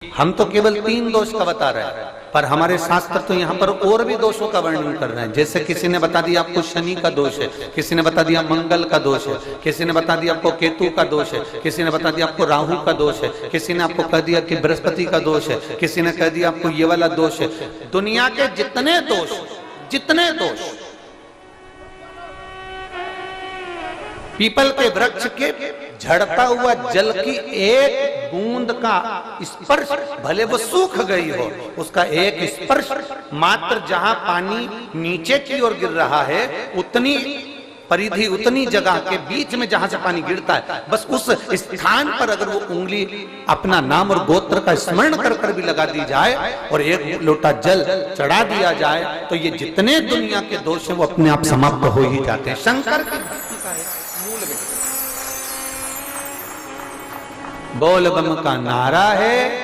हम तो केवल 3 दोष का बता रहे हैं, पर हमारे शास्त्र तो यहाँ पर और भी दोषों का वर्णन कर रहे हैं। जैसे किसी ने बता दिया आपको शनि का दोष है, किसी ने बता दिया मंगल का दोष है, किसी ने बता दिया आपको केतु का दोष है, किसी ने बता दिया आपको राहु का दोष है, किसी ने आपको कह दिया कि बृहस्पति का दोष है, किसी ने कह दिया आपको ये वाला दोष है। दुनिया के जितने दोष पीपल के वृक्ष के झड़ता हुआ जल की एक बूंद का स्पर्श, भले वो सूख गई हो, उसका एक स्पर्श मात्र जहां पानी नीचे की ओर गिर रहा है, उतनी परिधि, उतनी जगह के बीच में जहां से पानी गिरता है, बस उस स्थान पर अगर वो उंगली अपना नाम और गोत्र का स्मरण कर कर भी लगा दी जाए और एक लोटा जल चढ़ा दिया जाए, तो ये जितने दुनिया के दोष हैं वो अपने आप समाप्त हो ही जाते हैं। शंकर की भक्ति का है मूल में बोल बम का नारा है।